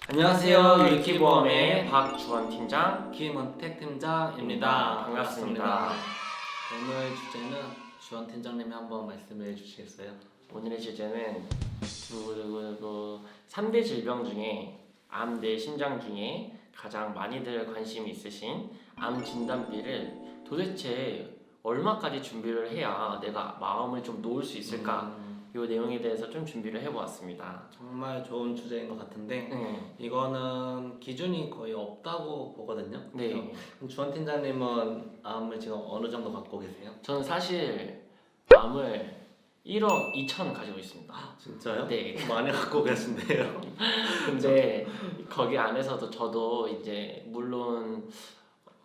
안녕하세요. 유키보험의 박주원 팀장. 김원택 팀장입니다. 반갑습니다. 오늘 주제는 주원 팀장님이 한번 말씀해 주시겠어요? 오늘의 주제는 3대 질병 중에 암 내 심장 중에 가장 많이들 관심이 있으신 암 진단비를 도대체 얼마까지 준비를 해야 내가 마음을 좀 놓을 수 있을까? 이 내용에 대해서 좀 준비를 해보았습니다. 정말 좋은 주제인 것 같은데 네. 이거는 기준이 거의 없다고 보거든요. 네. 그럼 주원 팀장님은 암을 지금 어느 정도 갖고 계세요? 저는 사실 암을 1억 2천 가지고 있습니다. 진짜요? 네. 많이 갖고 계신데요. 근데 거기 안에서도 저도 이제 물론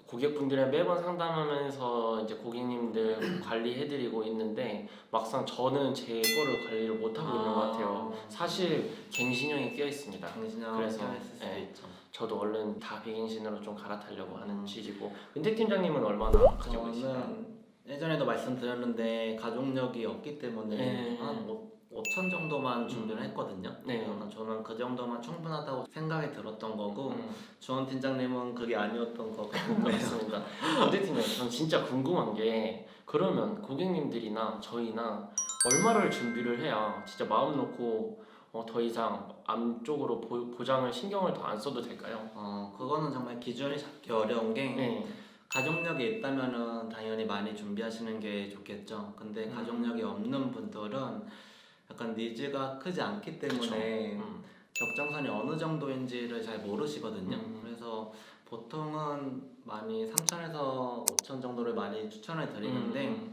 고객분들이랑 매번 상담하면서 이제 고객님들 관리해드리고 있는데 막상 저는 제 거를 관리를 못하고 있는 것 같아요. 사실 갱신형이 끼어 있습니다. 당신하고 그래서, 있을 수도 네. 있죠. 저도 얼른 다 비갱신으로 좀 갈아타려고 하는 취지고. 은택 팀장님은 얼마나 가지고 계시나요? 저는 예전에도 말씀드렸는데 가족력이 없기 때문에 네. 한 5천 정도만 준비를 했거든요. 네. 저는 그 정도만 충분하다고 생각이 들었던 거고 음, 주원 팀장님은 그게 아니었던 거 같고요. 맞습니다. 은택 팀장님, 전 진짜 궁금한 게 그러면 고객님들이나 저희나 얼마를 준비를 해야 진짜 마음 놓고 더 이상 암 쪽으로 보장을 신경을 더 안 써도 될까요? 그거는 정말 기준이 잡기 어려운 게 네. 가족력이 있다면은 당연히 많이 준비하시는 게 좋겠죠. 근데 가족력이 없는 분들은 약간 니즈가 크지 않기 때문에 음. 적정선이 어느 정도인지를 잘 모르시거든요. 그래서 보통은 많이 3천에서 5천 정도를 많이 추천을 드리는데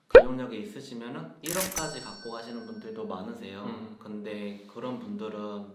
가족력이 있으시면은 1억까지 갖고 가시는 분들도 많으세요. 근데 그런 분들은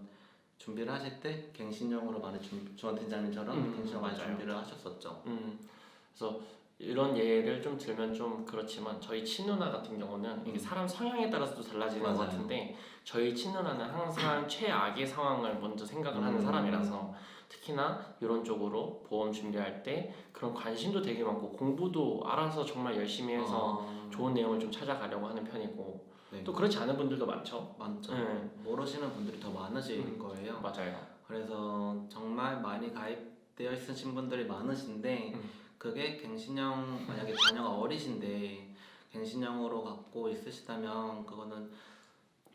준비를 하실 때 갱신형으로 많이 주원 팀장님처럼 갱신형 많이 맞아요. 준비를 하셨었죠. 그래서 이런 예를 좀 들면 좀 그렇지만 저희 친누나 같은 경우는 이게 사람 성향에 따라서도 달라지는 것 맞아요. 같은데 저희 친누나는 항상 최악의 상황을 먼저 생각을 하는 사람이라서 특히나 이런 쪽으로 보험 준비할 때 그런 관심도 되게 많고 공부도 알아서 정말 열심히 해서 좋은 내용을 좀 찾아가려고 하는 편이고 네. 또 그렇지 않은 분들도 많죠. 많죠. 네. 모르시는 분들이 더 많으실 거예요. 맞아요. 그래서 정말 많이 가입되어 있으신 분들이 많으신데 그게 갱신형 만약에 자녀가 어리신데 갱신형으로 갖고 있으시다면 그거는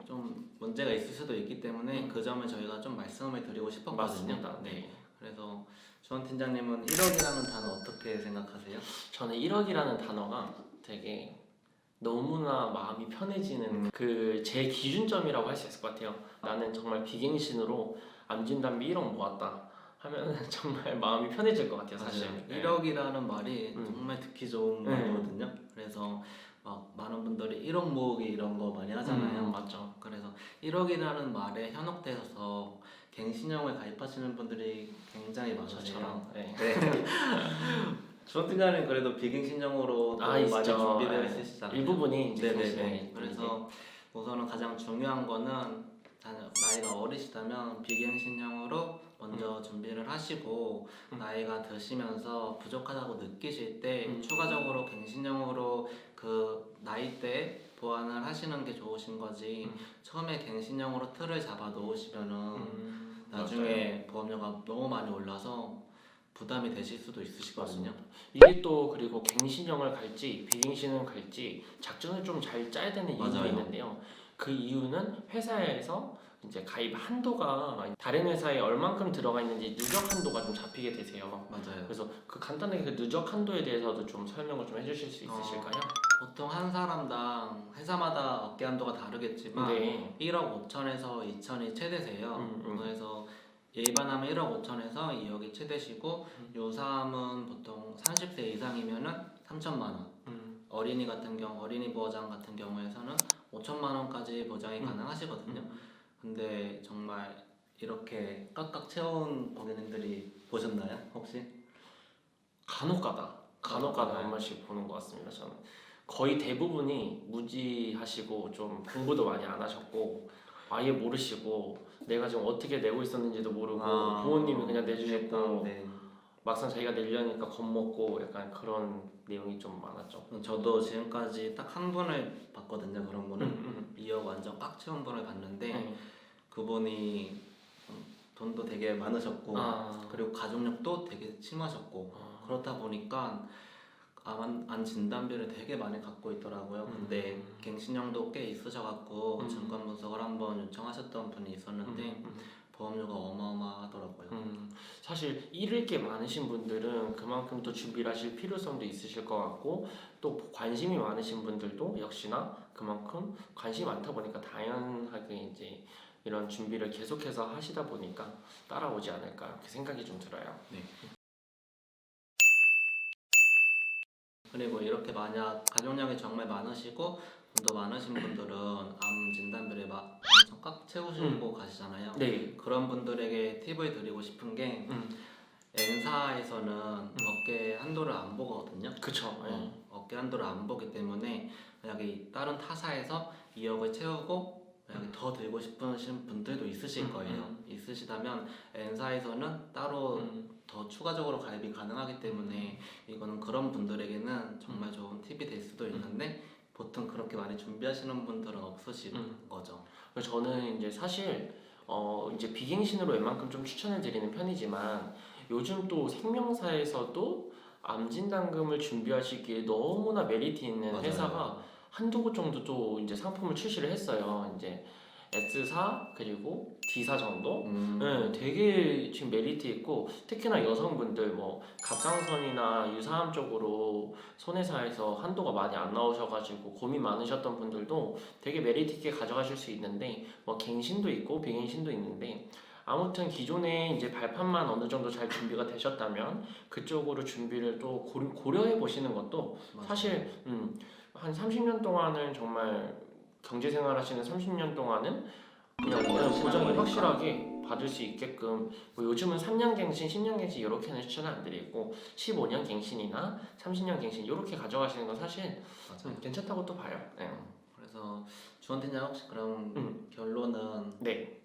좀 문제가 있을 수도 있기 때문에 그 점을 저희가 좀 말씀을 드리고 싶었거든요. 맞습니다. 네. 그래서 주원 팀장님은 1억이라는 단어 어떻게 생각하세요? 저는 1억이라는 단어가 되게 너무나 마음이 편해지는 그 제 기준점이라고 할 수 있을 것 같아요. 나는 정말 비갱신으로 암진단비 1억 모았다 하면 정말 마음이 편해질 것 같아요, 사실. 네. 1억이라는 말이 정말 듣기 좋은 말이거든요. 그래서 막 많은 분들이 1억 모으기 이런 거 많이 하잖아요. 맞죠. 그래서 1억이라는 말에 현혹돼서 갱신형을 가입하시는 분들이 굉장히 많으세요. 저처럼. 네. 주원 팀장님 그래도 비갱신형으로 많이 있죠. 준비되어 네. 있으시잖아요. 일부분이 이제 네네네. 갱신형이 그래서 우선은 가장 중요한 거는 나이가 어리시다면 비갱신형으로 먼저 준비를 하시고 나이가 드시면서 부족하다고 느끼실 때 추가적으로 갱신형으로 그 나이대에 보완을 하시는 게 좋으신 거지 처음에 갱신형으로 틀을 잡아 놓으시면은 나중에 보험료가 너무 많이 올라서 부담이 되실 수도 있으시거든요. 이게 또 그리고 갱신형을 갈지 비갱신을 갈지 작전을 좀 잘 짜야 되는 이유가 맞아요. 있는데요. 그 이유는 회사에서 이제 가입 한도가 다른 회사에 얼만큼 들어가 있는지 누적 한도가 좀 잡히게 되세요. 맞아요. 그래서 그 간단하게 그 누적 한도에 대해서도 좀 설명을 좀 해주실 수 있으실까요? 보통 한 사람당 회사마다 업계 한도가 다르겠지만 네. 1억 5천에서 2천이 최대세요. 그래서 일반하면 1억 5천에서 2억이 최대시고 요사암은 보통 30세 이상이면은 3천만 원. 어린이 같은 경우 어린이 보호장 같은 경우에서는 5천만 원까지 보장이 가능하시거든요. 근데 정말 이렇게 꽉꽉 채운 고객님들이 보셨나요? 혹시? 간혹가다 한 번씩 보는 것 같습니다. 저는 거의 대부분이 무지하시고 좀 공부도 많이 안 하셨고 아예 모르시고 내가 지금 어떻게 내고 있었는지도 모르고 부모님이 그냥 내주셨고 네. 막상 자기가 내려니까 겁먹고 약간 그런 내용이 좀 많았죠. 저도 지금까지 딱 한 분을 봤거든요. 그런 분은 2억 완전 꽉 채운 분을 봤는데 그분이 돈도 되게 많으셨고 아, 그리고 가족력도 되게 심하셨고 그렇다 보니까 암 진단비를 되게 많이 갖고 있더라고요. 근데 갱신형도 꽤 있으셔갖고 증권 분석을 한번 요청하셨던 분이 있었는데 보험료가 어마어마하더라고요. 사실 잃을 게 많으신 분들은 그만큼 또 준비를 하실 필요성도 있으실 것 같고 또 관심이 많으신 분들도 역시나 그만큼 관심이 많다 보니까 당연하게 이제 이런 준비를 계속해서 하시다 보니까 따라오지 않을까 이렇게 생각이 좀 들어요. 그리고 이렇게 만약 가족량이 정말 많으시고 돈도 많으신 분들은 암 진단비를 막 엄청 꽉 채우시고 가시잖아요. 네. 그런 분들에게 팁을 드리고 싶은 게 N사에서는 어깨 한도를 안 보거든요. 그쵸. 네. 어깨 한도를 안 보기 때문에 만약에 다른 타사에서 2억을 채우고 만약에 더 들고 싶으신 분들도 있으실 거예요. 있으시다면 N사에서는 따로 더 추가적으로 가입이 가능하기 때문에 이거는 그런 분들에게는 정말 좋은 팁이 될 수도 있는데 보통 그렇게 많이 준비하시는 분들은 없으신 거죠. 그래서 저는 이제 사실 이제 비갱신으로 웬만큼 좀 추천을 드리는 편이지만 요즘 또 생명사에서도 암진단금을 준비하시기에 너무나 메리트 있는 맞아요. 회사가 한두 곳 정도 또 이제 상품을 출시를 했어요. 이제 S사 그리고 D사 정도. 네, 되게 지금 메리트 있고 특히나 여성분들 뭐 갑상선이나 유사암 쪽으로 손해사에서 한도가 많이 안 나오셔가지고 고민 많으셨던 분들도 되게 메리트 있게 가져가실 수 있는데 뭐 갱신도 있고 비갱신도 있는데 아무튼 기존에 이제 발판만 어느 정도 잘 준비가 되셨다면 그쪽으로 준비를 또 고려해 보시는 것도 맞아요. 사실 한 30년 동안은 정말 경제 생활하시는 30년 동안은 그냥 보장이 확실하게 받을 수 있게끔 뭐 요즘은 3년 갱신, 10년 갱신 이렇게는 추천을 안 드리고 15년 갱신이나 30년 갱신 이렇게 가져가시는 건 사실 맞아요. 괜찮다고 또 봐요. 네. 그래서 주원팀장 혹시 그럼 결론은 네.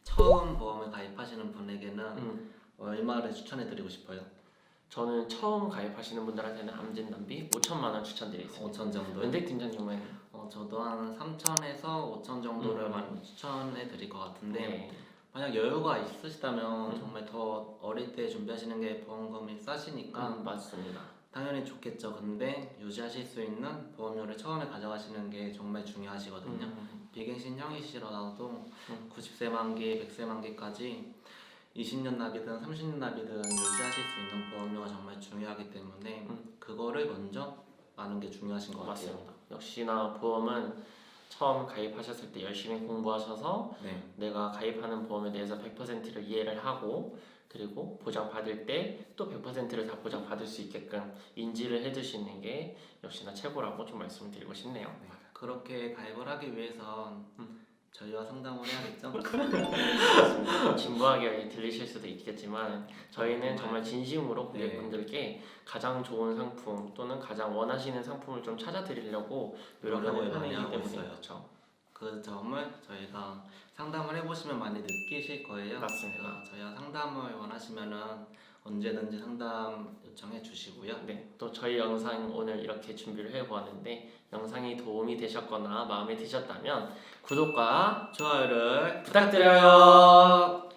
처음 보험을 가입하시는 분에게는 음. 얼마를 추천해드리고 싶어요? 저는 처음 가입하시는 분들한테는 암진단비 5천만 원 추천드리겠습니다. 5천 정도. 은택 팀장님은 저도 한 3천에서 5천 정도를 많이 추천해드릴 것 같은데 네. 만약 여유가 있으시다면 정말 더 어릴 때 준비하시는 게 보험금이 싸시니까 맞습니다. 당연히 좋겠죠. 근데 유지하실 수 있는 보험료를 처음에 가져가시는 게 정말 중요하시거든요. 비갱신형이시더라도 90세 만기, 100세 만기까지 20년 납이든 30년 납이든 유지하실 수 있는 보험료가 정말 중요하기 때문에 그거를 먼저 아는 게 중요하신 것 같아요. 맞습니다. 역시나 보험은 처음 가입하셨을 때 열심히 공부하셔서 네. 내가 가입하는 보험에 대해서 100%를 이해를 하고 그리고 보장 받을 때 또 100%를 다 보장 받을 수 있게끔 인지를 해두시는 게 역시나 최고라고 좀 말씀을 드리고 싶네요. 네. 그렇게 가입을 하기 위해선 저희와 상담을 해야겠죠? 맞습니다. 진부하게 들리실 수도 있겠지만 저희는 정말 진심으로 고객분들께 가장 좋은 상품 또는 가장 원하시는 상품을 좀 찾아드리려고 노력하는 많이 편이기 하고 때문에 있어요. 그렇죠. 그 점을 저희가 상담을 해보시면 많이 느끼실 거예요. 맞습니다. 그래서 저희와 상담을 원하시면은 언제든지 상담 요청해 주시고요. 네, 또 저희 영상 오늘 이렇게 준비를 해보았는데 영상이 도움이 되셨거나 마음에 드셨다면 구독과 좋아요를 부탁드려요.